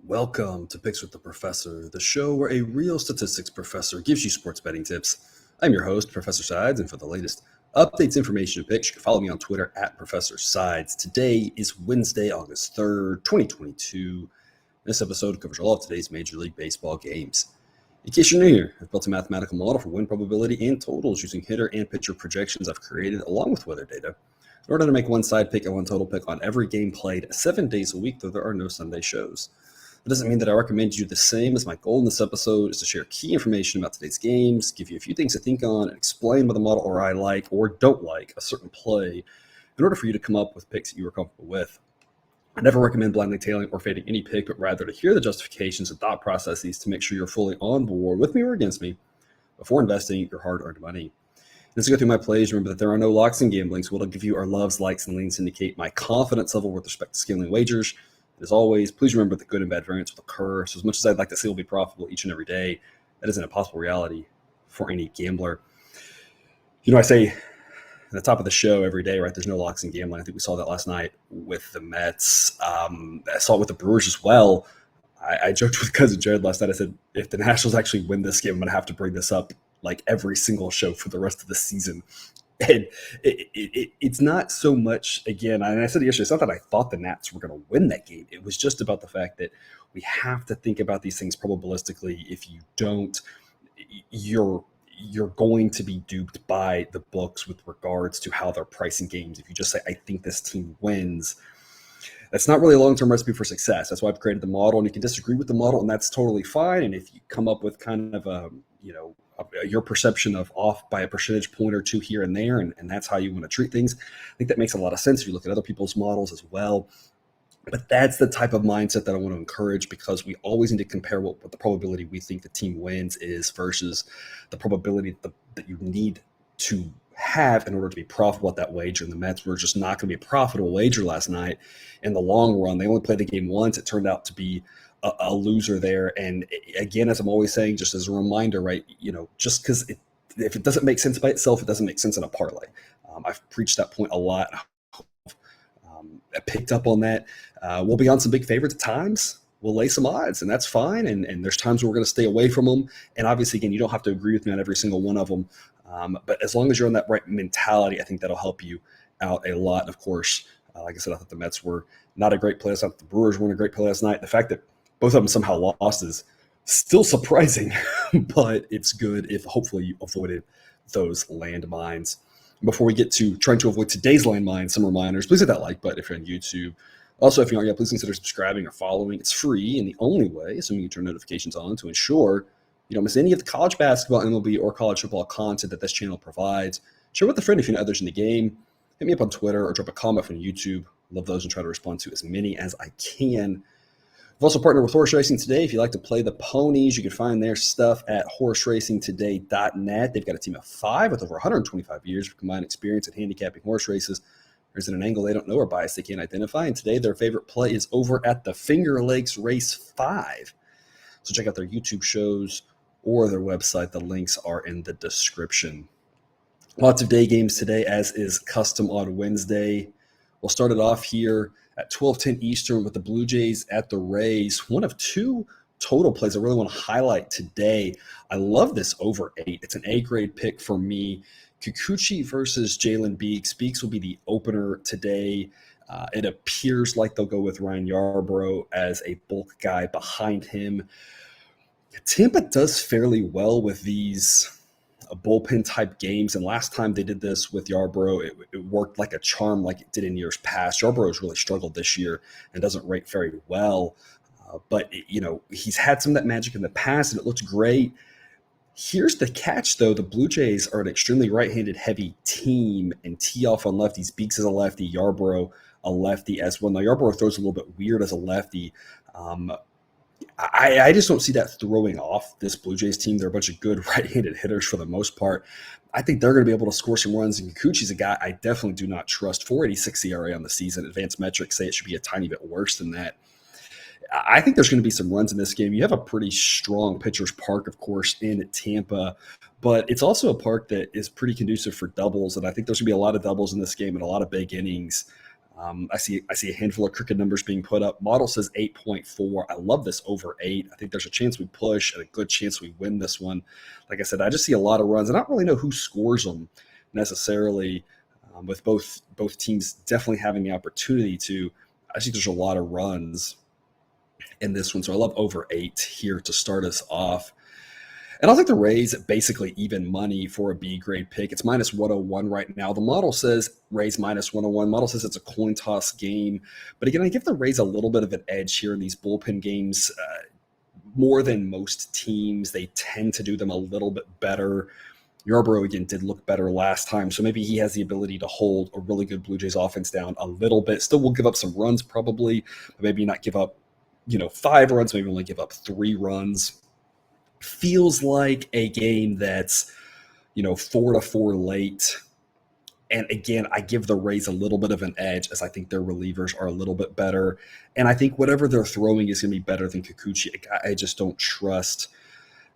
Welcome to Picks with the Professor, the show where a real statistics professor gives you sports betting tips. I'm your host, Professor Sides, and for the latest updates, information, and picks, you can follow me on Twitter at Professor Sides. Today is Wednesday, August 3rd, 2022. This episode covers all of today's Major League Baseball games. In case you're new here, I've built a mathematical model for win probability and totals using hitter and pitcher projections I've created along with weather data in order to make one side pick and one total pick on every game played 7 days a week, though there are no Sunday shows. That doesn't mean that I recommend you do the same, as my goal in this episode is to share key information about today's games, give you a few things to think on, and explain what the model or I like or don't like a certain play in order for you to come up with picks that you are comfortable with. I never recommend blindly tailing or fading any pick, but rather to hear the justifications and thought processes to make sure you're fully on board with me or against me before investing your hard-earned money. And as we go through my plays, remember that there are no locks in gambling, so what I'll give you are loves, likes, and leans to indicate my confidence level with respect to scaling wagers. As always, please remember that good and bad variance will occur. So as much as I'd like to see we'll be profitable each and every day, that isn't a possible reality for any gambler. I say at the top of the show every day, right, there's no locks in gambling. I think we saw that last night with the Mets. I saw it with the Brewers as well. I joked with cousin Jared last night. I said, if the Nationals actually win this game, I'm going to have to bring this up like every single show for the rest of the season. And it's not so much, again, and I said yesterday, it's not that I thought the Nats were going to win that game. It was just about the fact that we have to think about these things probabilistically. If you don't, you're going to be duped by the books with regards to how they're pricing games. If you just say, I think this team wins, that's not really a long-term recipe for success. That's why I've created the model, and you can disagree with the model, and that's totally fine. And if you come up with kind of your perception of off by a percentage point or two here and there, and that's how you want to treat things, I think that makes a lot of sense if you look at other people's models as well. But that's the type of mindset that I want to encourage, because we always need to compare what the probability we think the team wins is versus the probability that you need to have in order to be profitable at that wager. And the Mets were just not going to be a profitable wager last night in the long run. They only played the game once. It turned out to be a loser there. And again, as I'm always saying, just as a reminder, right, just because if it doesn't make sense by itself, it doesn't make sense in a parlay. I've preached that point a lot. I picked up on that. We'll be on some big favorites at times. We'll lay some odds, and that's fine. And there's times where we're going to stay away from them. And obviously, again, you don't have to agree with me on every single one of them. But as long as you're on that right mentality, I think that'll help you out a lot. And of course, like I said, I thought the Mets were not a great play. I thought the Brewers weren't a great play last night. The fact that both of them somehow lost is still surprising, but it's good if hopefully you avoided those landmines. Before we get to trying to avoid today's landmines, some reminders. Please hit that like button if you're on YouTube. Also, if you aren't yet, please consider subscribing or following. It's free, and the only way, assuming you turn notifications on, to ensure you don't miss any of the college basketball, MLB, or college football content that this channel provides. Share with a friend if you know others in the game. Hit me up on Twitter or drop a comment on YouTube. Love those and try to respond to as many as I can. I've also partnered with Horse Racing Today. If you like to play the ponies, you can find their stuff at horseracingtoday.net. They've got a team of 5 with over 125 years of combined experience at handicapping horse races. There's an angle they don't know or bias they can't identify. And today, their favorite play is over at the Finger Lakes Race 5. So check out their YouTube shows or their website. The links are in the description. Lots of day games today, as is custom on Wednesday. We'll start it off here at 12:10 Eastern with the Blue Jays at the Rays. One of two total plays I really want to highlight today. I love this over 8. It's an A-grade pick for me. Kikuchi versus Jalen Beeks. Beeks will be the opener today. It appears like they'll go with Ryan Yarbrough as a bulk guy behind him. Tampa does fairly well with these bullpen type games, and last time they did this with Yarbrough, it worked like a charm, like it did in years past. Yarbrough has really struggled this year and doesn't rate very well, but he's had some of that magic in the past, and it looked great. Here's the catch, though: the Blue Jays are an extremely right-handed heavy team and tee off on lefties. Beeks is a lefty, Yarbrough a lefty as well. Now Yarbrough throws a little bit weird as a lefty. I just don't see that throwing off this Blue Jays team. They're a bunch of good right-handed hitters for the most part. I think they're going to be able to score some runs, and Kikuchi's a guy I definitely do not trust. 4.86 ERA on the season. Advanced metrics say it should be a tiny bit worse than that. I think there's going to be some runs in this game. You have a pretty strong pitcher's park, of course, in Tampa, but it's also a park that is pretty conducive for doubles, and I think there's going to be a lot of doubles in this game and a lot of big innings. I see a handful of crooked numbers being put up. Model says 8.4. I love this over 8. I think there's a chance we push and a good chance we win this one. Like I said, I just see a lot of runs. I don't really know who scores them necessarily, with both teams definitely having the opportunity to. I think there's a lot of runs in this one, so I love over 8 here to start us off. And I'll take the Rays at basically even money for a B grade pick. It's minus 101 right now. The model says Rays minus 101. Model says it's a coin toss game. But again, I give the Rays a little bit of an edge here in these bullpen games. More than most teams, they tend to do them a little bit better. Yarbrough, again, did look better last time, so maybe he has the ability to hold a really good Blue Jays offense down a little bit. Still will give up some runs probably, but maybe not give up 5 runs, maybe only give up 3 runs. Feels like a game that's 4-4 late. And again, I give the Rays a little bit of an edge as I think their relievers are a little bit better. And I think whatever they're throwing is going to be better than Kikuchi. I just don't trust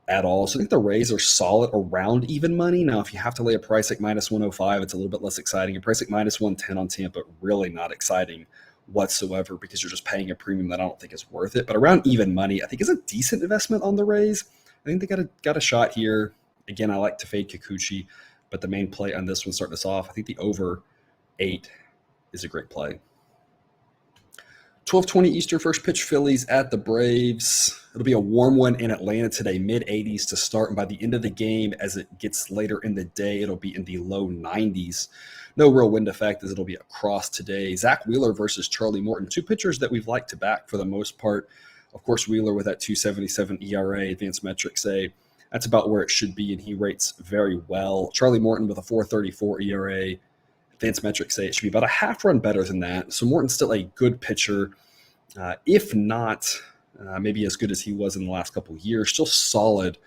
at all. So I think the Rays are solid around even money. Now, if you have to lay a price like minus 105, it's a little bit less exciting. A price like minus 110 on Tampa, really not exciting whatsoever because you're just paying a premium that I don't think is worth it. But around even money, I think is a decent investment on the Rays. I think they got a shot here. Again, I like to fade Kikuchi, but the main play on this one starting us off, I think the over 8 is a great play. 12:20 Eastern, first pitch, Phillies at the Braves. It'll be a warm one in Atlanta today, mid-80s to start, and by the end of the game, as it gets later in the day, it'll be in the low 90s. No real wind effect as it'll be across today. Zach Wheeler versus Charlie Morton, 2 pitchers that we've liked to back for the most part. Of course, Wheeler with that 2.77 ERA, advanced metrics say that's about where it should be, and he rates very well. Charlie Morton with a 4.34 ERA, advanced metrics say it should be about a half run better than that. So Morton's still a good pitcher, if not maybe as good as he was in the last couple of years, still solid.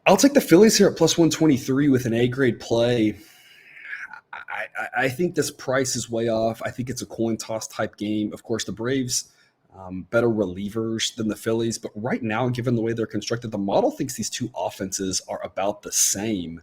I'll take the Phillies here at plus 123 with an A-grade play. I think this price is way off. I think it's a coin toss type game. Of course, the Braves, better relievers than the Phillies. But right now, given the way they're constructed, the model thinks these two offenses are about the same.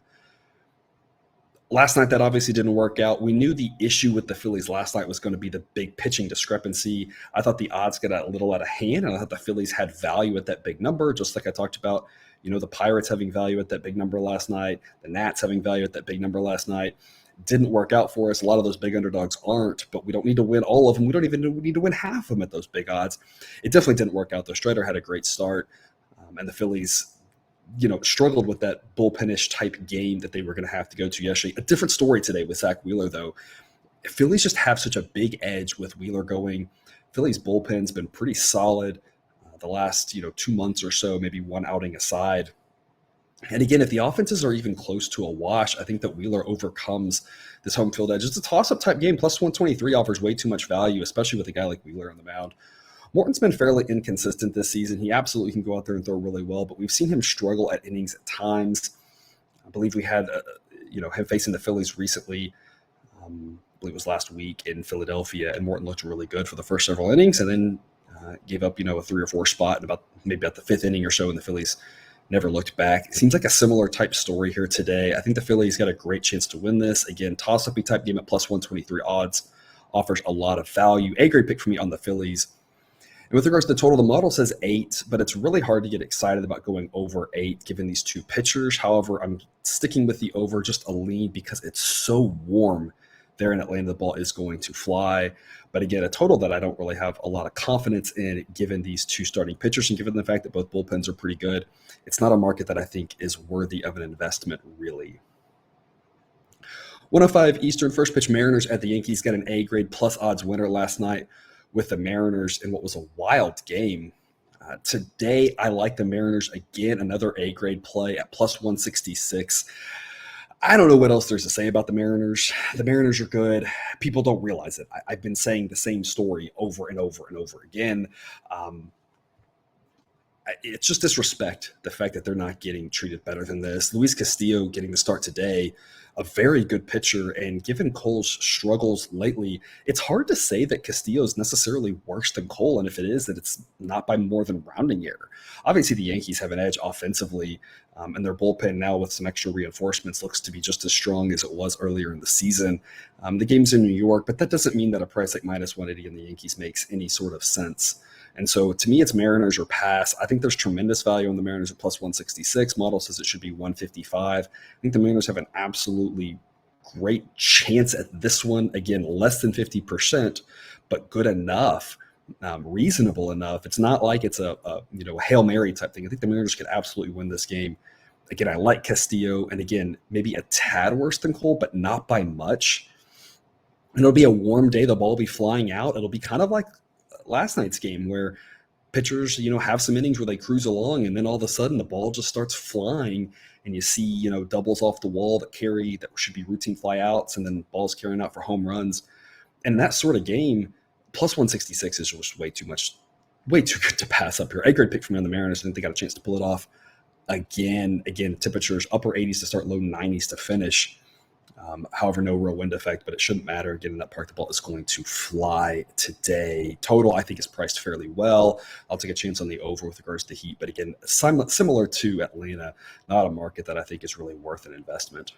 Last night, that obviously didn't work out. We knew the issue with the Phillies last night was going to be the big pitching discrepancy. I thought the odds got a little out of hand, and I thought the Phillies had value at that big number, just like I talked about, the Pirates having value at that big number last night, the Nats having value at that big number last night. Didn't work out for us. A lot of those big underdogs aren't, but we don't need to win all of them. We don't even need to win half of them at those big odds. It definitely didn't work out, though. Strider had a great start, and the Phillies struggled with that bullpenish type game that they were going to have to go to yesterday. A different story today with Zach Wheeler, though. Phillies just have such a big edge with Wheeler going. Phillies bullpen's been pretty solid the last 2 months or so, maybe one outing aside. And again, if the offenses are even close to a wash, I think that Wheeler overcomes this home field edge. It's a toss-up type game. Plus 123 offers way too much value, especially with a guy like Wheeler on the mound. Morton's been fairly inconsistent this season. He absolutely can go out there and throw really well, but we've seen him struggle at innings at times. I believe we had, him facing the Phillies recently. I believe it was last week in Philadelphia, and Morton looked really good for the first several innings, and then gave up, a 3 or 4 spot, and about the 5th inning or so, and the Phillies never looked back. It seems like a similar type story here today. I think the Phillies got a great chance to win this. Again, toss-up type game at plus 123 odds offers a lot of value. A-grade pick for me on the Phillies. And with regards to the total, the model says 8, but it's really hard to get excited about going over 8 given these two pitchers. However, I'm sticking with the over, just a lean, because it's so warm there in Atlanta. The ball is going to fly. But again, a total that I don't really have a lot of confidence in given these two starting pitchers and given the fact that both bullpens are pretty good. It's not a market that I think is worthy of an investment, really. 105 Eastern, first pitch, Mariners at the Yankees. Got an A-grade plus odds winner last night with the Mariners in what was a wild game. Today, I like the Mariners again, another A-grade play at plus 166. I don't know what else there's to say about the Mariners. The Mariners are good. People don't realize it. I've been saying the same story over and over and over again. it's just disrespect, the fact that they're not getting treated better than this. Luis Castillo getting the start today, a very good pitcher, and given Cole's struggles lately, it's hard to say that Castillo is necessarily worse than Cole, and if it is, that it's not by more than rounding error. Obviously, the Yankees have an edge offensively, and their bullpen now with some extra reinforcements looks to be just as strong as it was earlier in the season. The game's in New York, but that doesn't mean that a price like minus 180 in the Yankees makes any sort of sense. And so to me, it's Mariners or pass. I think there's tremendous value on the Mariners at plus 166. Model says it should be 155. I think the Mariners have an absolutely great chance at this one. Again, less than 50%, but good enough, reasonable enough. It's not like it's a Hail Mary type thing. I think the Mariners could absolutely win this game. Again, I like Castillo, and again, maybe a tad worse than Cole, but not by much. And it'll be a warm day. The ball will be flying out. It'll be kind of like last night's game where pitchers, have some innings where they cruise along, and then all of a sudden the ball just starts flying, and you see, doubles off the wall that should be routine fly outs, and then balls carrying out for home runs. And that sort of game, plus 166 is just way too good to pass up here. A grade pick for me on the Mariners. I think they got a chance to pull it off. Again, temperatures upper 80s to start, low 90s to finish. However, no real wind effect, but it shouldn't matter. Again, in that park, the ball is going to fly today. Total, I think, is priced fairly well. I'll take a chance on the over with regards to heat, but again, similar to Atlanta, not a market that I think is really worth an investment.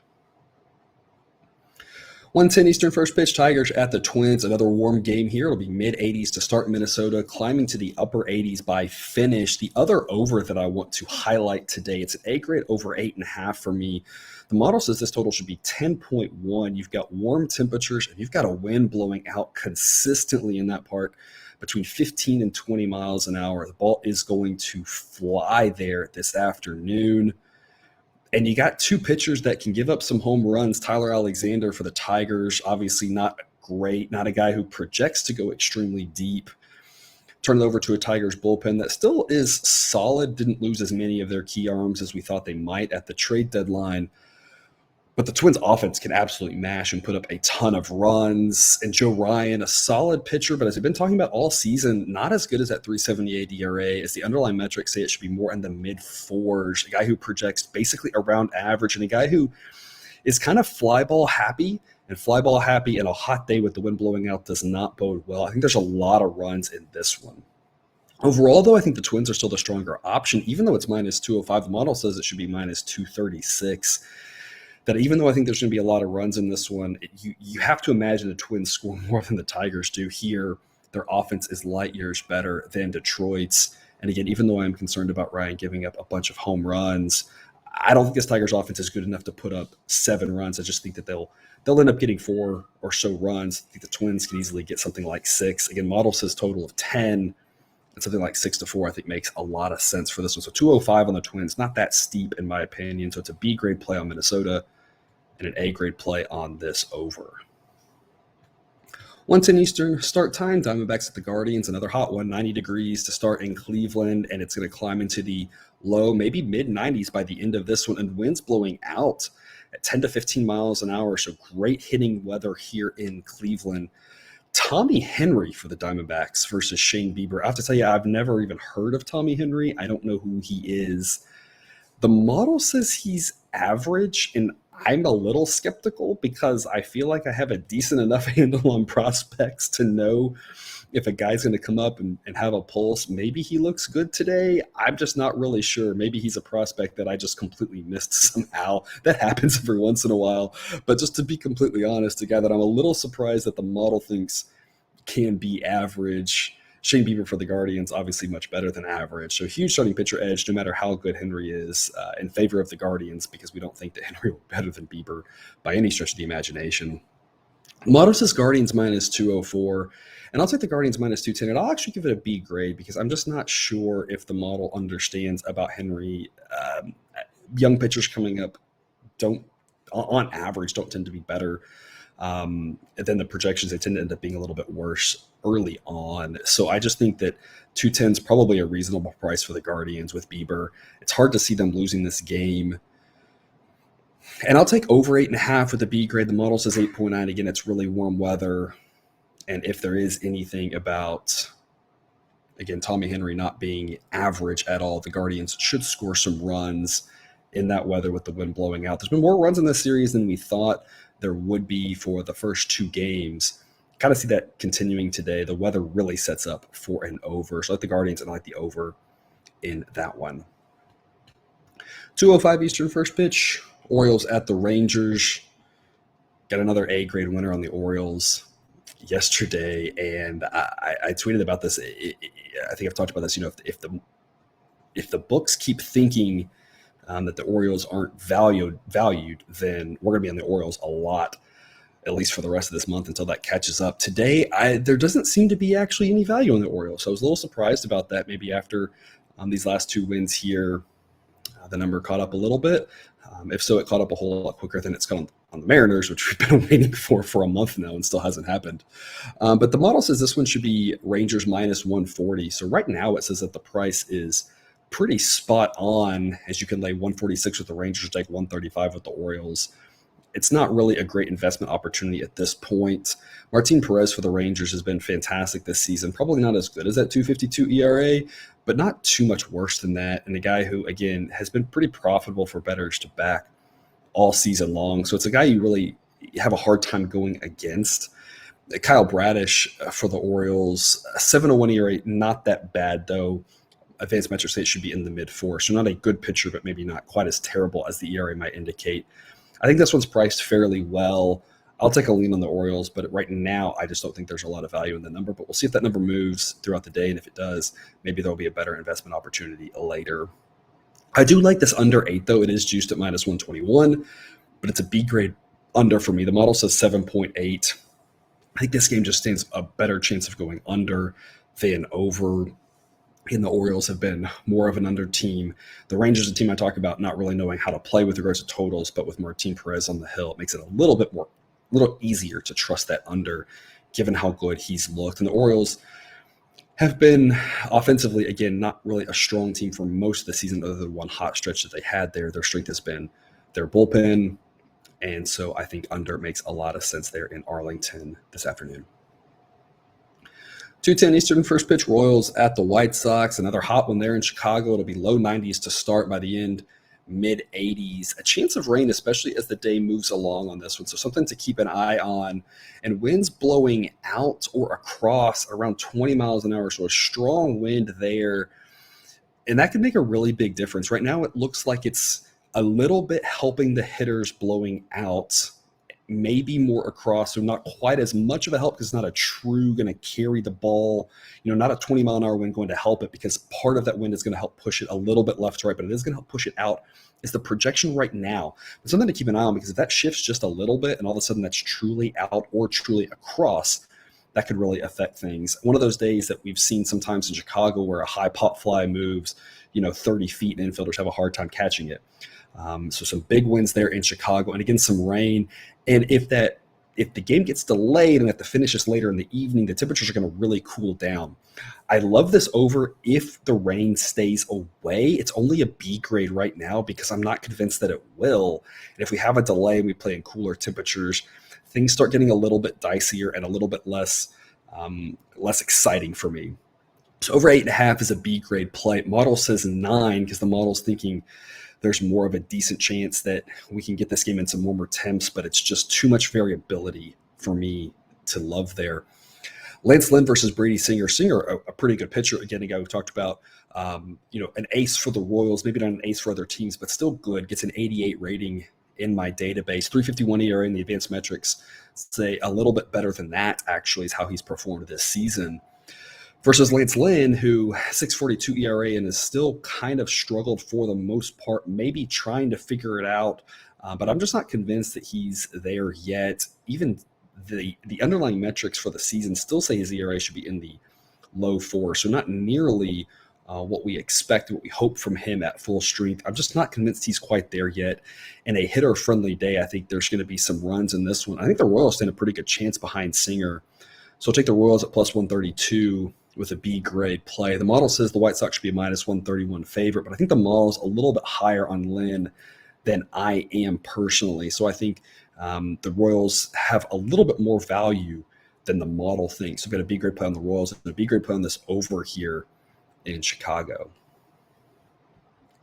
1:10 Eastern first pitch, Tigers at the Twins. Another warm game here. It'll be mid-80s to start Minnesota, climbing to the upper 80s by finish. The other over that I want to highlight today, it's an A grade over 8.5 for me. The model says this total should be 10.1. You've got warm temperatures, and you've got a wind blowing out consistently in that park between 15 and 20 miles an hour. The ball is going to fly there this afternoon. And you got two pitchers that can give up some home runs. Tyler Alexander for the Tigers, obviously not great, not a guy who projects to go extremely deep. Turn it over to a Tigers bullpen that still is solid, didn't lose as many of their key arms as we thought they might at the trade deadline. But the Twins offense can absolutely mash and put up a ton of runs. And Joe Ryan, a solid pitcher, but as I've been talking about all season, not as good as that 3.78 ERA. As the underlying metrics say, it should be more in the mid-fours. A guy who projects basically around average, and a guy who is kind of fly ball happy. And fly ball happy in a hot day with the wind blowing out does not bode well. I think there's a lot of runs in this one. Overall, though, I think the Twins are still the stronger option. Even though it's minus 205, the model says it should be minus 236. That even though I think there's going to be a lot of runs in this one, you have to imagine the Twins score more than the Tigers do here. Their offense is light years better than Detroit's. And again, even though I'm concerned about Ryan giving up a bunch of home runs, I don't think this Tigers offense is good enough to put up 7 runs. I just think that they'll end up getting 4 or so runs. I think the Twins can easily get something like 6. Again, model says total of 10. And something like 6-4, I think, makes a lot of sense for this one. So 205 on the Twins, not that steep in my opinion. So it's a B grade play on Minnesota and an A grade play on this over. 1:10 Eastern start time. Diamondbacks at the Guardians. Another hot one, 90 degrees to start in Cleveland, and it's going to climb into the low, maybe mid-90s by the end of this one, and winds blowing out at 10 to 15 miles an hour. So great hitting weather here in Cleveland. Tommy Henry for the Diamondbacks versus Shane Bieber. I have to tell you, I've never even heard of Tommy Henry. I don't know who he is. The model says he's average, and I'm a little skeptical because I feel like I have a decent enough handle on prospects to know if a guy's going to come up and have a pulse. Maybe he looks good today. I'm just not really sure. Maybe he's a prospect that I just completely missed somehow. That happens every once in a while. But just to be completely honest, a guy that I'm a little surprised that the model thinks can be average. Shane Bieber for the Guardians, obviously much better than average. So huge starting pitcher edge, no matter how good Henry is, in favor of the Guardians, because we don't think that Henry will be better than Bieber by any stretch of the imagination. Model says Guardians minus 204, and I'll take the Guardians minus 210, and I'll actually give it a B grade because I'm just not sure if the model understands about Henry. Young pitchers coming up on average, don't tend to be better than the projections. They tend to end up being a little bit worse early on. So I just think that 210 is probably a reasonable price for the Guardians with Bieber. It's hard to see them losing this game. And I'll take over 8.5 with the B grade. The model says 8.9. Again, it's really warm weather. And if there is anything about Again, Tommy Henry not being average at all. The Guardians should score some runs in that weather with the wind blowing out. There's been more runs in this series than we thought there would be for the first two games. Kind of see that continuing today. The weather really sets up for an over. So I like the Guardians and I like the over in that one. 2:05 Eastern first pitch. Orioles at the Rangers. Got another A grade winner on the Orioles yesterday, and I tweeted about this. I think I've talked about this. If the books keep thinking that the Orioles aren't valued, then we're going to be on the Orioles a lot, at least for the rest of this month until that catches up. Today, there doesn't seem to be actually any value on the Orioles, so I was a little surprised about that. Maybe after these last two wins here, the number caught up a little bit. If so, it caught up a whole lot quicker than it's gone on the Mariners, which we've been waiting for a month now and still hasn't happened. But the model says this one should be Rangers minus 140. So right now it says that the price is pretty spot on, as you can lay 146 with the Rangers, take 135 with the Orioles. It's not really a great investment opportunity at this point. Martin Perez for the Rangers has been fantastic this season. Probably not as good as that 2.52 ERA, but not too much worse than that. And a guy who, again, has been pretty profitable for bettors to back all season long. So it's a guy you really have a hard time going against. Kyle Bradish for the Orioles, 7.01 ERA, not that bad though. Advanced metrics say it should be in the mid-4. So not a good pitcher, but maybe not quite as terrible as the ERA might indicate. I think this one's priced fairly well. I'll take a lean on the Orioles, but right now I just don't think there's a lot of value in the number. But we'll see if that number moves throughout the day, and if it does, maybe there'll be a better investment opportunity later. I do like this under 8, though. It is juiced at minus 121, but it's a B grade under for me. The model says 7.8. I think this game just stands a better chance of going under than over. And the Orioles have been more of an under team. The Rangers, a team I talk about not really knowing how to play with regards to totals, but with Martin Perez on the hill, it makes it a little easier to trust that under, given how good he's looked. And the Orioles have been offensively, again, not really a strong team for most of the season, other than one hot stretch that they had there. Their strength has been their bullpen. And so I think under makes a lot of sense there in Arlington this afternoon. 2:10 Eastern first pitch, Royals at the White Sox. Another hot one there in Chicago. It'll be low 90s to start, by the end, mid 80s. A chance of rain, especially as the day moves along on this one. So something to keep an eye on. And winds blowing out or across around 20 miles an hour. So a strong wind there. And that can make a really big difference. Right now, it looks like it's a little bit helping the hitters blowing out. Maybe more across, so not quite as much of a help because it's not a true going to carry the ball, not a 20-mile-an-hour wind going to help it, because part of that wind is going to help push it a little bit left to right, but it is going to help push it out. Is the projection right now. It's something to keep an eye on, because if that shifts just a little bit and all of a sudden that's truly out or truly across, that could really affect things. One of those days that we've seen sometimes in Chicago where a high pop fly moves, 30 feet and infielders have a hard time catching it. So some big wins there in Chicago, and again, some rain. And if the game gets delayed and if the finish is later in the evening, the temperatures are going to really cool down. I love this over if the rain stays away. It's only a B grade right now because I'm not convinced that it will. And if we have a delay and we play in cooler temperatures, things start getting a little bit dicier and a little bit less exciting for me. So over 8.5 is a B grade play. Model says 9 because the model's thinking there's more of a decent chance that we can get this game in some warmer temps, but it's just too much variability for me to love there. Lance Lynn versus Brady Singer. Singer, a pretty good pitcher. Again, a guy we talked about, an ace for the Royals, maybe not an ace for other teams, but still good. Gets an 88 rating in my database. 3.51 ERA in the advanced metrics say a little bit better than that, actually, is how he's performed this season. Versus Lance Lynn, who 6.42 ERA and has still kind of struggled for the most part, maybe trying to figure it out. But I'm just not convinced that he's there yet. Even the underlying metrics for the season still say his ERA should be in the low 4. So not nearly what we expect, what we hope from him at full strength. I'm just not convinced he's quite there yet. In a hitter-friendly day, I think there's going to be some runs in this one. I think the Royals stand a pretty good chance behind Singer. So I'll take the Royals at plus 132 with a B grade play. The model says the White Sox should be a minus 131 favorite, but I think the model's a little bit higher on Lynn than I am personally. So I think the Royals have a little bit more value than the model thinks. So we've got a B grade play on the Royals and a B grade play on this over here in Chicago.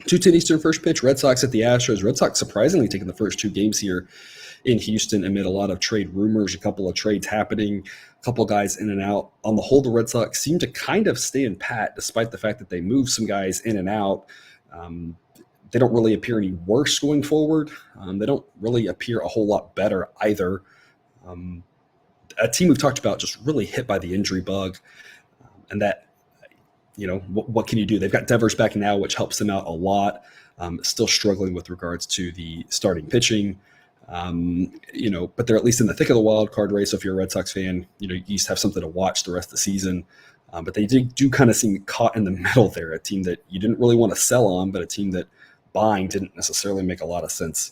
2:10 Eastern first pitch, Red Sox at the Astros. Red Sox surprisingly taking the first two games here in Houston amid a lot of trade rumors, a couple of trades happening, a couple of guys in and out. On the whole, the Red Sox seem to kind of stay in pat despite the fact that they move some guys in and out. They don't really appear any worse going forward. They don't really appear a whole lot better either. A team we've talked about just really hit by the injury bug, and that, what can you do? They've got Devers back now, which helps them out a lot. Still struggling with regards to the starting pitching, but they're at least in the thick of the wild card race. So if you're a Red Sox fan, you used to have something to watch the rest of the season. But they do kind of seem caught in the middle there, a team that you didn't really want to sell on, but a team that buying didn't necessarily make a lot of sense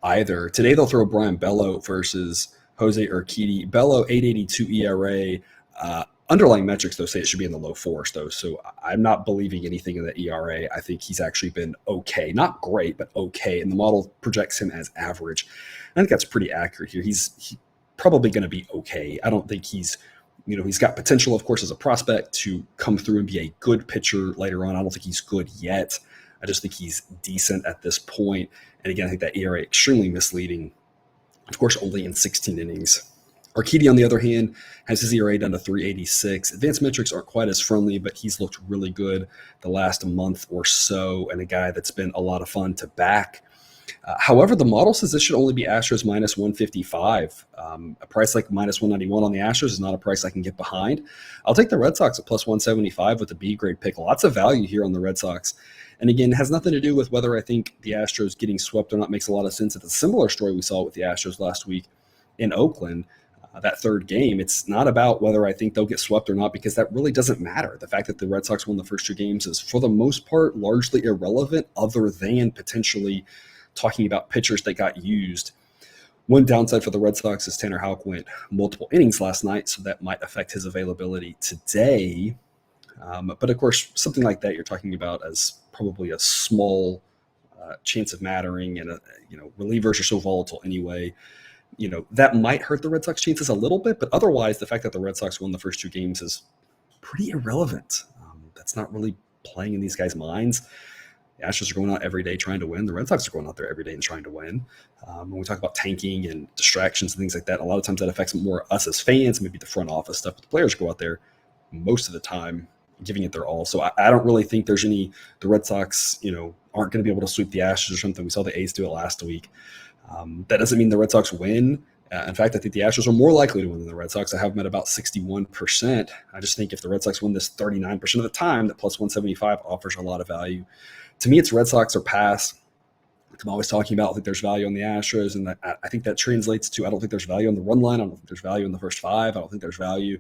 either. Today they'll throw Brian Bello versus Jose Urquidy. Bello, 8.82 ERA. Underlying metrics, though, say it should be in the low fours, though. So I'm not believing anything in the ERA. I think he's actually been okay. Not great, but okay. And the model projects him as average. I think that's pretty accurate here. He's probably going to be okay. I don't think he's got potential, of course, as a prospect to come through and be a good pitcher later on. I don't think he's good yet. I just think he's decent at this point. And again, I think that ERA extremely misleading. Of course, only in 16 innings. Urquidy, on the other hand, has his ERA down to 3.86. Advanced metrics aren't quite as friendly, but he's looked really good the last month or so, and a guy that's been a lot of fun to back. However, the model says this should only be Astros minus 155. A price like minus 191 on the Astros is not a price I can get behind. I'll take the Red Sox at plus 175 with a B grade pick. Lots of value here on the Red Sox. And again, it has nothing to do with whether I think the Astros getting swept or not makes a lot of sense. It's a similar story we saw with the Astros last week in Oakland. That third game, it's not about whether I think they'll get swept or not, because that really doesn't matter. The fact that the Red Sox won the first two games is, for the most part, largely irrelevant, other than potentially talking about pitchers that got used. One downside for the Red Sox is Tanner Houck went multiple innings last night, so that might affect his availability today. But of course, something like that you're talking about as probably a small chance of mattering, and relievers are so volatile anyway. That might hurt the Red Sox chances a little bit, but otherwise, the fact that the Red Sox won the first two games is pretty irrelevant. That's not really playing in these guys' minds. The Astros are going out every day trying to win. The Red Sox are going out there every day and trying to win. When we talk about tanking and distractions and things like that, a lot of times that affects more us as fans, maybe the front office stuff, but the players go out there most of the time giving it their all. So I don't really think there's the Red Sox, aren't going to be able to sweep the Astros or something. We saw the A's do it last week. That doesn't mean the Red Sox win. In fact, I think the Astros are more likely to win than the Red Sox. I have them at about 61%. I just think if the Red Sox win this 39% of the time, that plus 175 offers a lot of value. To me, it's Red Sox or pass. Like I'm always talking about, I think there's value on the Astros, and I think that translates to I don't think there's value on the run line. I don't think there's value in the first five. I don't think there's value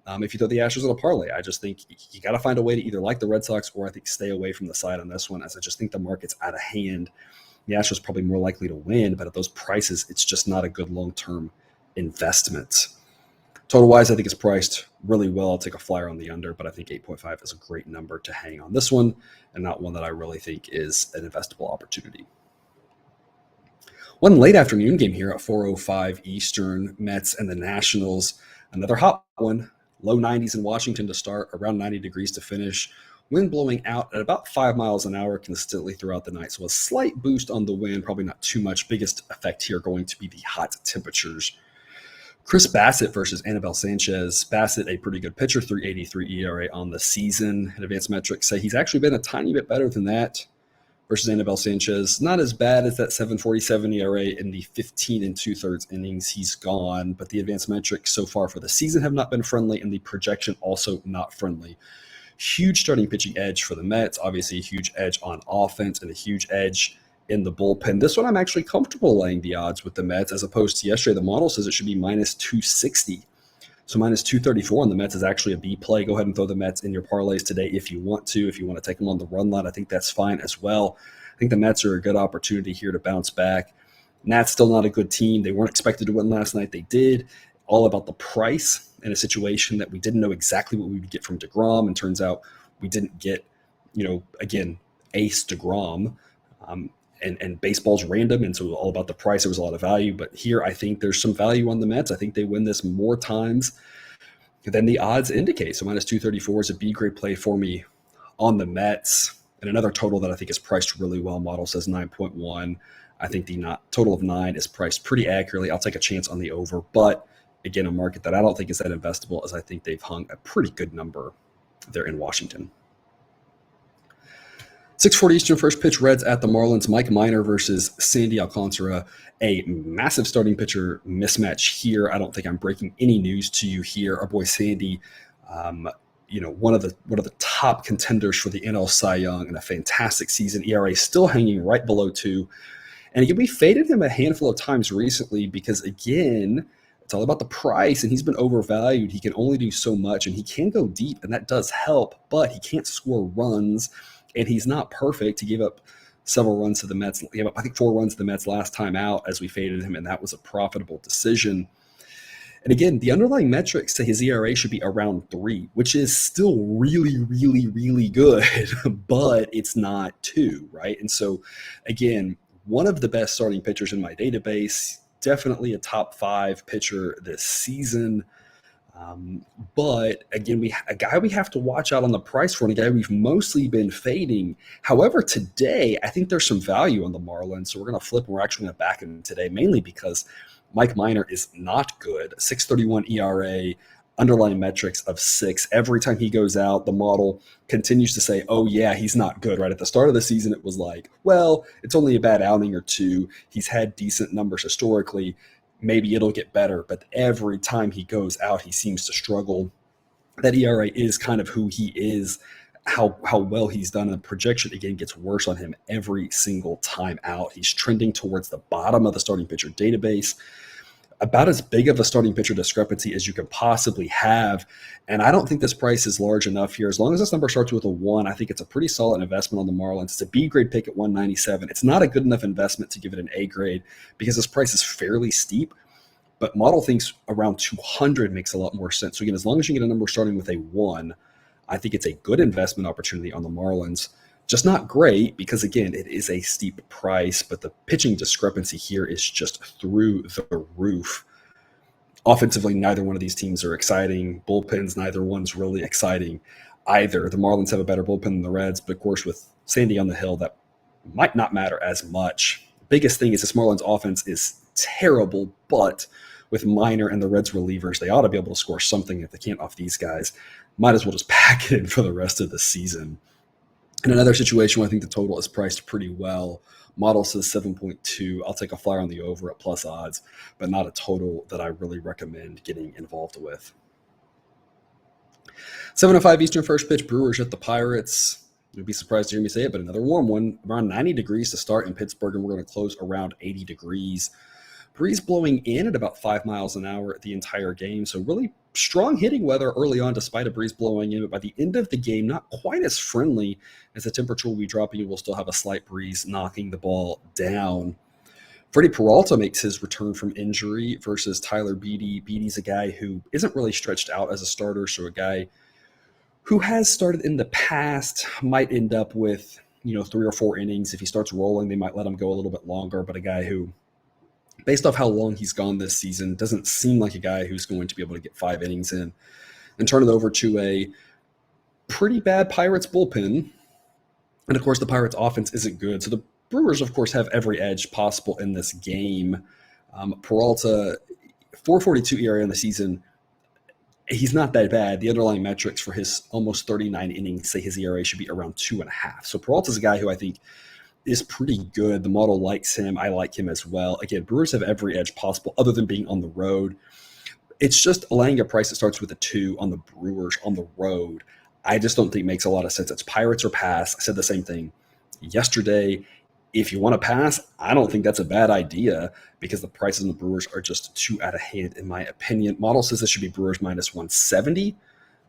if you throw the Astros on a parlay. I just think you got to find a way to either like the Red Sox or I think stay away from the side on this one, as I just think the market's out of hand. The Astros probably more likely to win, but at those prices, it's just not a good long-term investment. Total-wise, I think it's priced really well. I'll take a flyer on the under, but I think 8.5 is a great number to hang on this one, and not one that I really think is an investable opportunity. One late afternoon game here at 4:05 Eastern, Mets and the Nationals. Another hot one, low 90s in Washington to start, around 90 degrees to finish. Wind blowing out at about 5 miles an hour consistently throughout the night. So a slight boost on the wind, probably not too much. Biggest effect here going to be the hot temperatures. Chris Bassett versus Anibal Sanchez. Bassett, a pretty good pitcher, 3.83 ERA on the season. And advanced metrics say he's actually been a tiny bit better than that versus Anibal Sanchez. Not as bad as that 7.47 ERA in the 15 and 2/3 innings he's gone. But the advanced metrics so far for the season have not been friendly, and the projection also not friendly. Huge starting pitching edge for the Mets, obviously a huge edge on offense and a huge edge in the bullpen. This one I'm actually comfortable laying the odds with the Mets, as opposed to yesterday. The model says it should be minus 260. So minus 234 on the Mets is actually a B play. Go ahead and throw the Mets in your parlays today if you want to. If you want to take them on the run line, I think that's fine as well. I think the Mets are a good opportunity here to bounce back. Nats still not a good team. They weren't expected to win last night. They did. All about the price in a situation that we didn't know exactly what we would get from DeGrom. And turns out we didn't get, again, ace DeGrom. and baseball's random, and so it was all about the price. There was a lot of value, but here I think there's some value on the Mets. I think they win this more times than the odds indicate. So minus 234 is a B grade play for me on the Mets. And another total that I think is priced really well. Model says 9.1. I think the total of 9 is priced pretty accurately. I'll take a chance on the over, but again, a market that I don't think is that investable, as I think they've hung a pretty good number there in Washington. 6:40 Eastern, first pitch, Reds at the Marlins. Mike Minor versus Sandy Alcantara. A massive starting pitcher mismatch here. I don't think I'm breaking any news to you here. Our boy Sandy, one of the top contenders for the NL Cy Young and a fantastic season. ERA still hanging right below 2. And again, we faded him a handful of times recently because, again, it's all about the price, and he's been overvalued. He can only do so much, and he can go deep, and that does help, but he can't score runs, and he's not perfect. He gave up several runs to the Mets. He gave up, I think, 4 runs to the Mets last time out as we faded him, and that was a profitable decision. And again, the underlying metrics say his ERA should be around 3, which is still really, really, really good, but it's not 2, right? And so, again, one of the best starting pitchers in my database, definitely a top 5 pitcher this season. But again, a guy we have to watch out on the price for, and a guy we've mostly been fading. However, today, I think there's some value on the Marlins, so we're going to flip, and we're actually going to back him today, mainly because Mike Minor is not good. 6.31 ERA, underlying metrics of 6. Every time he goes out, the model continues to say, oh yeah, he's not good, right? At the start of the season, it was like, well, it's only a bad outing or 2. He's had decent numbers historically. Maybe it'll get better, but every time he goes out, he seems to struggle. That ERA is kind of who he is, how well he's done, and the projection, again, gets worse on him every single time out. He's trending towards the bottom of the starting pitcher database, about as big of a starting pitcher discrepancy as you could possibly have. And I don't think this price is large enough here. As long as this number starts with a 1, I think it's a pretty solid investment on the Marlins. It's a B grade pick at 197. It's not a good enough investment to give it an A grade because this price is fairly steep, but model thinks around 200 makes a lot more sense. So again, as long as you get a number starting with a 1, I think it's a good investment opportunity on the Marlins. Just not great because, again, it is a steep price, but the pitching discrepancy here is just through the roof. Offensively, neither one of these teams are exciting. Bullpens, neither one's really exciting either. The Marlins have a better bullpen than the Reds, but of course, with Sandy on the hill, that might not matter as much. Biggest thing is this Marlins offense is terrible, but with Minor and the Reds relievers, they ought to be able to score something. If they can't off these guys, might as well just pack it in for the rest of the season. In another situation where I think the total is priced pretty well, model says 7.2. I'll take a flyer on the over at plus odds, but not a total that I really recommend getting involved with. 7:05 Eastern, first pitch, Brewers at the Pirates. You'd be surprised to hear me say it, but another warm one, around 90 degrees to start in Pittsburgh, and we're going to close around 80 degrees. Breeze blowing in at about 5 miles an hour the entire game, so really strong hitting weather early on despite a breeze blowing in, but by the end of the game, not quite as friendly as the temperature will be dropping. You will still have a slight breeze knocking the ball down. Freddie Peralta makes his return from injury versus Tyler Beede. Beaty's a guy who isn't really stretched out as a starter, so a guy who has started in the past might end up with 3 or 4 innings. If he starts rolling, they might let him go a little bit longer, but a guy who, based off how long he's gone this season, doesn't seem like a guy who's going to be able to get 5 innings in and turn it over to a pretty bad Pirates bullpen. And of course, the Pirates offense isn't good. So the Brewers, of course, have every edge possible in this game. Peralta, 4.42 ERA in the season. He's not that bad. The underlying metrics for his almost 39 innings say his ERA should be around 2.5. So Peralta's a guy who I think is pretty good. The model likes him. I like him as well. Again, Brewers have every edge possible other than being on the road. It's just laying a price that starts with a 2 on the Brewers on the road. I just don't think makes a lot of sense. It's Pirates or pass. I said the same thing yesterday. If you want to pass, I don't think that's a bad idea because the prices in the Brewers are just too out of hand, in my opinion. Model says this should be Brewers minus 170.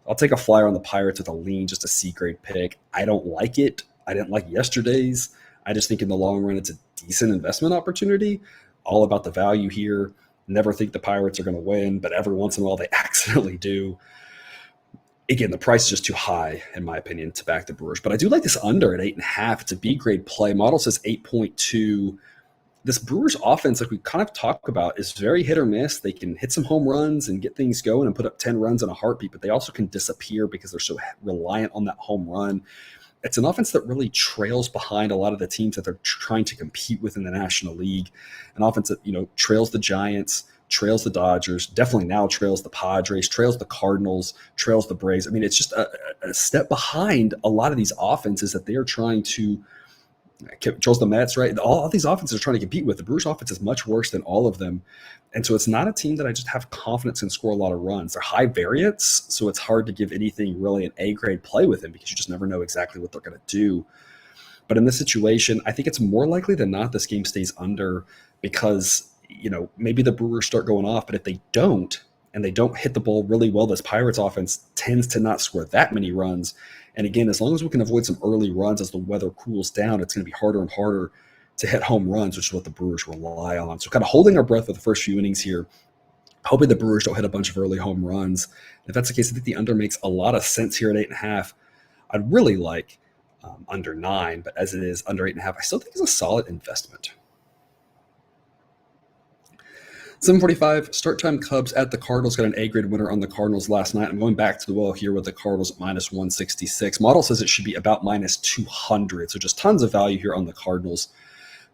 I'll take a flyer on the Pirates with a lean, just a C-grade pick. I don't like it. I didn't like yesterday's. I just think in the long run, it's a decent investment opportunity. All about the value here. Never think the Pirates are going to win, but every once in a while they accidentally do. Again, the price is just too high, in my opinion, to back the Brewers. But I do like this under at 8.5. It's a B grade play. Model says 8.2. This Brewers offense, like we kind of talk about, is very hit or miss. They can hit some home runs and get things going and put up 10 runs in a heartbeat, but they also can disappear because they're so reliant on that home run. It's an offense that really trails behind a lot of the teams that they're trying to compete with in the National League. An offense that, trails the Giants, trails the Dodgers, definitely now trails the Padres, trails the Cardinals, trails the Braves. I mean, it's just a step behind a lot of these offenses that they are trying to controls the Mets, right? All these offenses are trying to compete with. The Brewers offense is much worse than all of them. And so it's not a team that I just have confidence in score a lot of runs. They're high variance, so it's hard to give anything really an A-grade play with them because you just never know exactly what they're going to do. But in this situation, I think it's more likely than not this game stays under because, maybe the Brewers start going off, but if they don't, and they don't hit the ball really well, this Pirates offense tends to not score that many runs. And again, as long as we can avoid some early runs as the weather cools down, it's going to be harder and harder to hit home runs, which is what the Brewers rely on. So kind of holding our breath with the first few innings here, hoping the Brewers don't hit a bunch of early home runs. If that's the case, I think the under makes a lot of sense here at 8.5. I'd really like under 9, but as it is under 8.5, I still think it's a solid investment. 7:45 start time. Cubs at the Cardinals. Got an A-grade winner on the Cardinals last night. I'm going back to the well here with the Cardinals at minus 166. Model says it should be about minus 200. So just tons of value here on the Cardinals.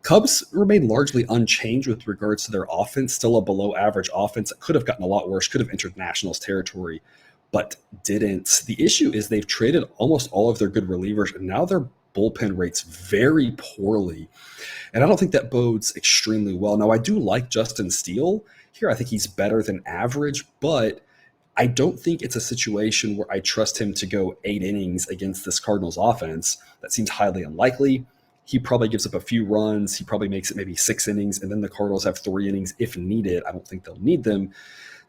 Cubs remain largely unchanged with regards to their offense. Still a below average offense that could have gotten a lot worse. Could have entered Nationals territory, but didn't. The issue is they've traded almost all of their good relievers, and now their bullpen rates very poorly. And I don't think that bodes extremely well. Now, I do like Justin Steele here. I think he's better than average, but I don't think it's a situation where I trust him to go 8 innings against this Cardinals offense. That seems highly unlikely. He probably gives up a few runs. He probably makes it maybe 6 innings, and then the Cardinals have 3 innings if needed. I don't think they'll need them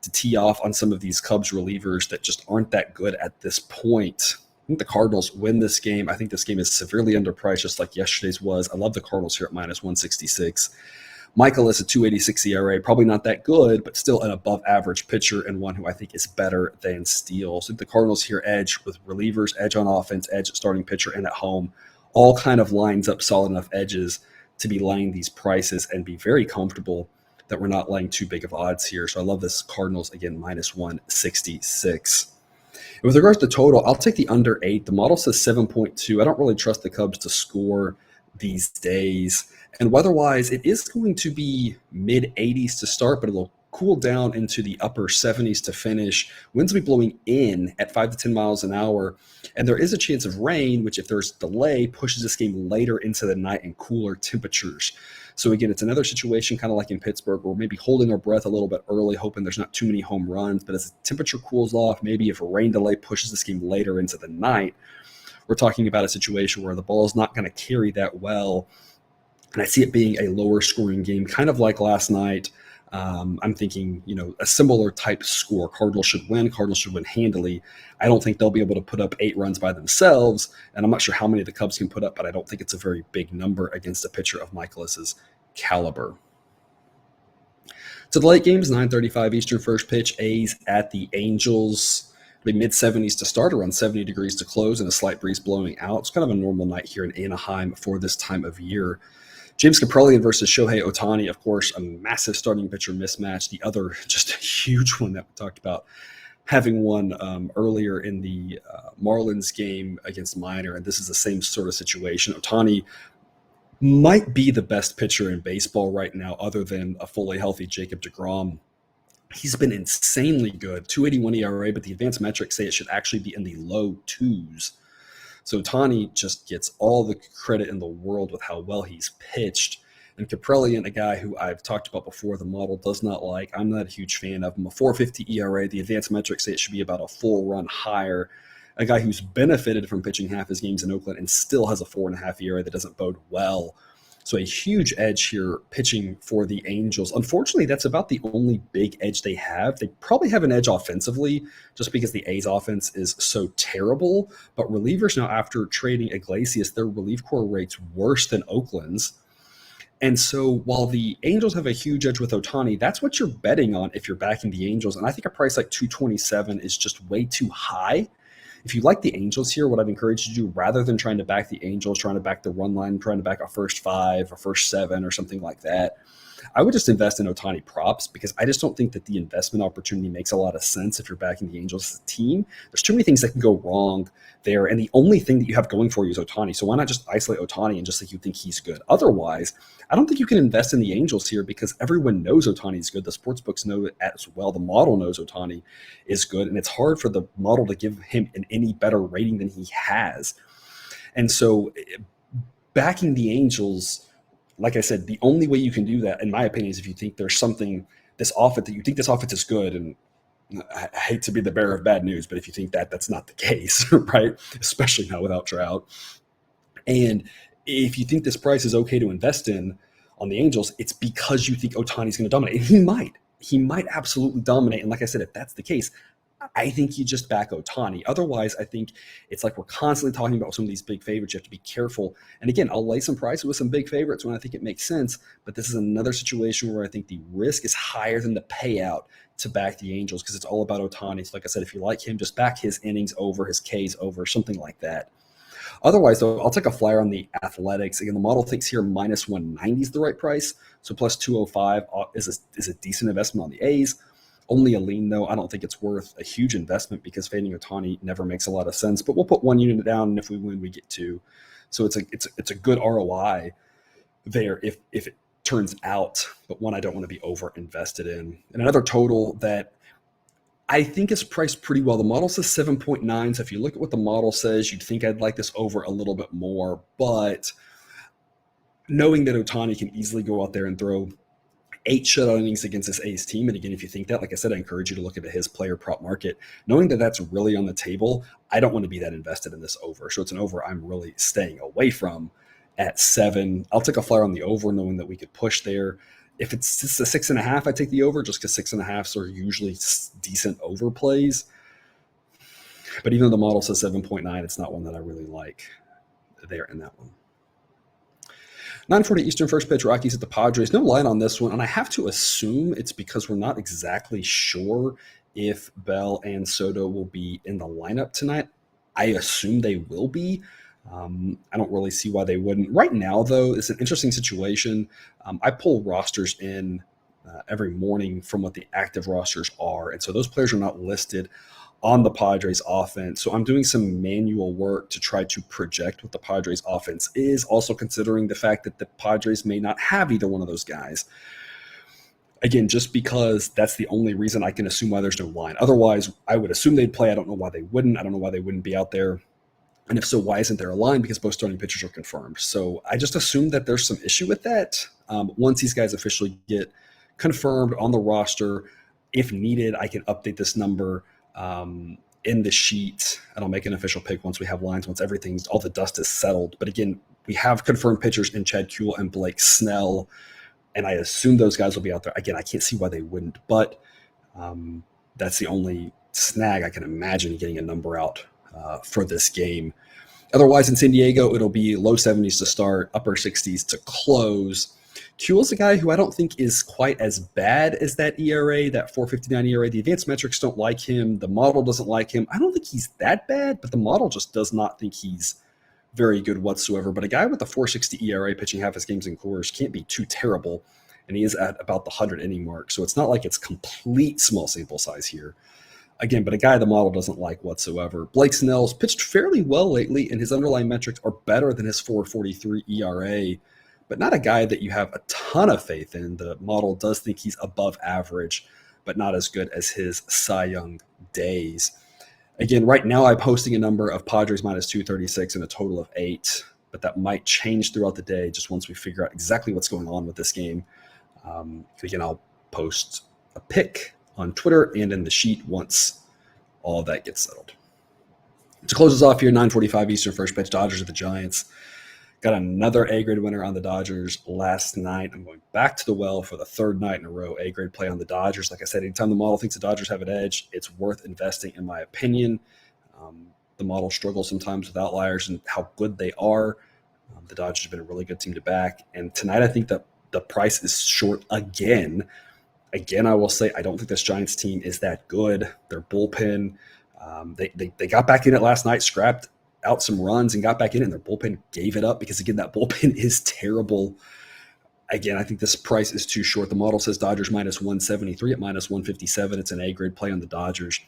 to tee off on some of these Cubs relievers that just aren't that good at this point. I think the Cardinals win this game. I think this game is severely underpriced, just like yesterday's was. I love the Cardinals here at minus 166. Michael is a 2.86 ERA, probably not that good, but still an above-average pitcher and one who I think is better than Steele. So the Cardinals here edge with relievers, edge on offense, edge at starting pitcher, and at home. All kind of lines up solid enough edges to be laying these prices and be very comfortable that we're not laying too big of odds here. So I love this Cardinals, again, minus 166. And with regards to total, I'll take the under 8. The model says 7.2. I don't really trust the Cubs to score these days. And weather-wise, it is going to be mid-80s to start, but it'll cool down into the upper 70s to finish. Winds will be blowing in at 5 to 10 miles an hour. And there is a chance of rain, which if there's delay, pushes this game later into the night and cooler temperatures. So again, it's another situation kind of like in Pittsburgh where we're maybe holding our breath a little bit early, hoping there's not too many home runs. But as the temperature cools off, maybe if a rain delay pushes this game later into the night, we're talking about a situation where the ball is not going to carry that well. And I see it being a lower scoring game, kind of like last night. I'm thinking, a similar type score. Cardinals should win. Cardinals should win handily. I don't think they'll be able to put up 8 runs by themselves, and I'm not sure how many the Cubs can put up, but I don't think it's a very big number against a pitcher of Michaelis's caliber. To the late games, 9:35 Eastern first pitch. A's at the Angels. It'll be mid-70s to start, around 70 degrees to close, and a slight breeze blowing out. It's kind of a normal night here in Anaheim for this time of year. James Kaprielian versus Shohei Ohtani, of course, a massive starting pitcher mismatch. The other just a huge one that we talked about, having one earlier in the Marlins game against Minor, and this is the same sort of situation. Ohtani might be the best pitcher in baseball right now other than a fully healthy Jacob deGrom. He's been insanely good, 2.81 ERA, but the advanced metrics say it should actually be in the low 2s. So Ohtani just gets all the credit in the world with how well he's pitched. And Kaprielian, a guy who I've talked about before, the model does not like. I'm not a huge fan of him. A 4.50 ERA, the advanced metrics say it should be about a full run higher. A guy who's benefited from pitching half his games in Oakland and still has a 4.5 ERA that doesn't bode well. So a huge edge here pitching for the Angels. Unfortunately, that's about the only big edge they have. They probably have an edge offensively just because the A's offense is so terrible. But relievers now, after trading Iglesias, their relief corps rate's worse than Oakland's. And so while the Angels have a huge edge with Ohtani, that's what you're betting on if you're backing the Angels. And I think a price like $227 is just way too high. If you like the Angels here, what I'd encourage you to do, rather than trying to back the Angels, trying to back the run line, trying to back a first 5 or first 7 or something like that, I would just invest in Ohtani props, because I just don't think that the investment opportunity makes a lot of sense if you're backing the Angels as a team. There's too many things that can go wrong there, and the only thing that you have going for you is Ohtani. So why not just isolate Ohtani and just think you think he's good? Otherwise, I don't think you can invest in the Angels here, because everyone knows Ohtani is good. The sports books know it as well. The model knows Ohtani is good, and it's hard for the model to give him an any better rating than he has. And so backing the Angels, like I said, the only way you can do that, in my opinion, is if you think there's something this offense that you think this offense is good. And I hate to be the bearer of bad news, but if you think that, that's not the case, right? Especially not without Trout. And if you think this price is okay to invest in on the Angels, it's because you think Ohtani's going to dominate. And he might. He might absolutely dominate. And like I said, if that's the case, I think you just back Ohtani. Otherwise, I think it's like we're constantly talking about some of these big favorites. You have to be careful. And again, I'll lay some prices with some big favorites when I think it makes sense. But this is another situation where I think the risk is higher than the payout to back the Angels, because it's all about Ohtani. So like I said, if you like him, just back his innings over, his Ks over, something like that. Otherwise, though, I'll take a flyer on the Athletics. Again, the model thinks here minus 190 is the right price. So plus 205 is a decent investment on the A's. Only a lean, though. I don't think it's worth a huge investment, because fading Ohtani never makes a lot of sense. But we'll put 1 unit down, and if we win, we get 2. So it's a good ROI there if it turns out, but one I don't want to be over invested in. And another total that I think is priced pretty well. The model says 7.9. So if you look at what the model says, you'd think I'd like this over a little bit more. But knowing that Ohtani can easily go out there and throw 8 shutout innings against this A's team. And again, if you think that, like I said, I encourage you to look at his player prop market. Knowing that that's really on the table, I don't want to be that invested in this over. So it's an over I'm really staying away from at 7. I'll take a flyer on the over, knowing that we could push there. If it's just a 6.5, I take the over, just because 6.5s are usually decent overplays. But even though the model says 7.9, it's not one that I really like there in that one. 9:40 Eastern, first pitch, Rockies at the Padres. No line on this one, and I have to assume it's because we're not exactly sure if Bell and Soto will be in the lineup tonight. I assume they will be. I don't really see why they wouldn't. Right now, though, it's an interesting situation. I pull rosters in every morning from what the active rosters are, and so those players are not listed on the Padres offense. So I'm doing some manual work to try to project what the Padres offense is, also considering the fact that the Padres may not have either one of those guys. Again, just because that's the only reason I can assume why there's no line. Otherwise, I would assume they'd play. I don't know why they wouldn't. I don't know why they wouldn't be out there. And if so, why isn't there a line? Because both starting pitchers are confirmed. So I just assume that there's some issue with that. Once these guys officially get confirmed on the roster, if needed, I can update this number in the sheet, and I'll make an official pick once we have lines, once all the dust is settled. But again, we have confirmed pitchers in Chad Kuhl and Blake Snell, and I assume those guys will be out there. Again, I can't see why they wouldn't, but that's the only snag I can imagine getting a number out for this game. Otherwise, in San Diego, it'll be low 70s to start, upper 60s to close. Kuhl's a guy who I don't think is quite as bad as that ERA, that 4.59 ERA. The advanced metrics don't like him. The model doesn't like him. I don't think he's that bad, but the model just does not think he's very good whatsoever. But a guy with a 4.60 ERA pitching half his games in Coors can't be too terrible, and he is at about the 100 inning mark. So it's not like it's complete small sample size here. Again, but a guy the model doesn't like whatsoever. Blake Snell's pitched fairly well lately, and his underlying metrics are better than his 4.43 ERA, but not a guy that you have a ton of faith in. The model does think he's above average, but not as good as his Cy Young days. Again, right now I'm posting a number of Padres minus 236 and a total of 8, but that might change throughout the day just once we figure out exactly what's going on with this game. Again, I'll post a pick on Twitter and in the sheet once all of that gets settled. To close us off here, 9:45 Eastern, first pitch, Dodgers at the Giants. Got another A-grade winner on the Dodgers last night. I'm going back to the well for the third night in a row. A-grade play on the Dodgers. Like I said, anytime the model thinks the Dodgers have an edge, it's worth investing, in my opinion. The model struggles sometimes with outliers and how good they are. The Dodgers have been a really good team to back. And tonight I think that the price is short again. Again, I will say I don't think this Giants team is that good. Their bullpen They got back in it last night, scrapped out some runs and got back in it, and their bullpen gave it up because, again, that bullpen is terrible. Again, I think this price is too short. The model says Dodgers minus 173 at minus 157. It's an A-grade play on the Dodgers.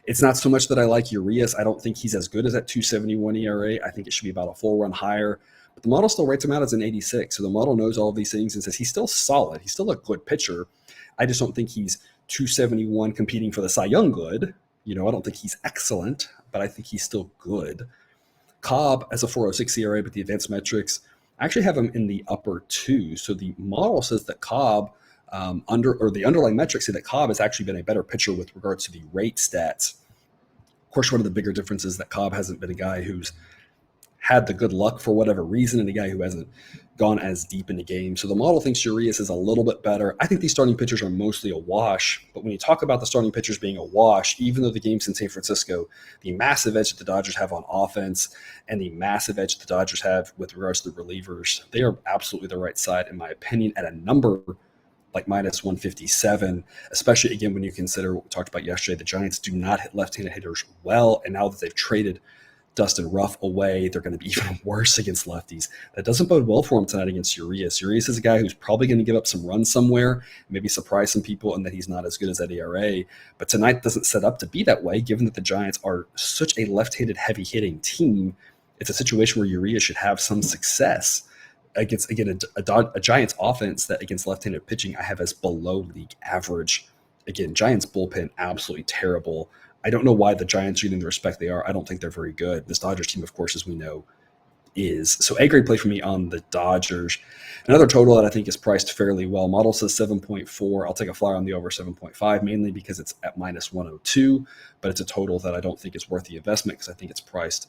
It's not so much that I like Urias. I don't think he's as good as that 271 ERA. I think it should be about a full run higher. But the model still rates him out as an 86. So the model knows all of these things and says he's still solid. He's still a good pitcher. I just don't think he's 271 competing for the Cy Young good. I don't think he's excellent, but I think he's still good. Cobb has a 406 ERA, but the advanced metrics actually have him in the upper two. So the model says that Cobb the underlying metrics say that Cobb has actually been a better pitcher with regards to the rate stats. Of course, one of the bigger differences is that Cobb hasn't been a guy who's had the good luck for whatever reason and a guy who hasn't gone as deep into games. So the model thinks Urias is a little bit better. I think these starting pitchers are mostly a wash, but when you talk about the starting pitchers being a wash, even though the game's in San Francisco, the massive edge that the Dodgers have on offense and the massive edge that the Dodgers have with regards to the relievers, they are absolutely the right side, in my opinion, at a number like minus 157, especially, again, when you consider what we talked about yesterday, the Giants do not hit left-handed hitters well, and now that they've traded Dustin Ruff away, they're going to be even worse against lefties. That doesn't bode well for him tonight against Urias. Urias is a guy who's probably going to give up some runs somewhere, maybe surprise some people, and that he's not as good as that ERA. But tonight doesn't set up to be that way, given that the Giants are such a left-handed, heavy-hitting team. It's a situation where Urias should have some success against, again, a Giants offense that against left-handed pitching I have as below league average. Again, Giants bullpen, absolutely terrible. I don't know why the Giants are getting the respect they are. I don't think they're very good. This Dodgers team, of course, as we know, is. So A-grade play for me on the Dodgers. Another total that I think is priced fairly well. Model says 7.4. I'll take a flyer on the over 7.5, mainly because it's at minus 102, but it's a total that I don't think is worth the investment because I think it's priced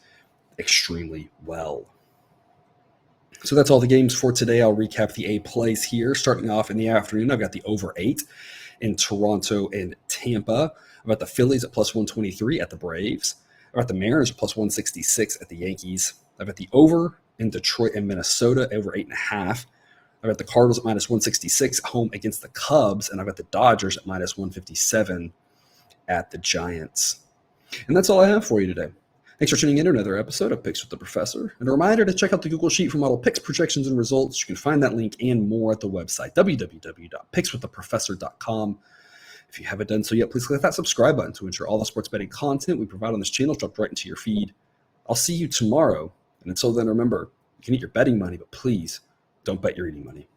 extremely well. So that's all the games for today. I'll recap the A plays here. Starting off in the afternoon, I've got the over 8 in Toronto and Tampa. I've got the Phillies at plus 123 at the Braves. I've got the Mariners at plus 166 at the Yankees. I've got the over in Detroit and Minnesota, over 8.5. I've got the Cardinals at minus 166 at home against the Cubs, and I've got the Dodgers at minus 157 at the Giants. And that's all I have for you today. Thanks for tuning in to another episode of Picks with the Professor. And a reminder to check out the Google Sheet for model picks, projections, and results. You can find that link and more at the website, www.pickswiththeprofessor.com. If you haven't done so yet, please click that subscribe button to ensure all the sports betting content we provide on this channel is dropped right into your feed. I'll see you tomorrow. And until then, remember, you can eat your betting money, but please don't bet your eating money.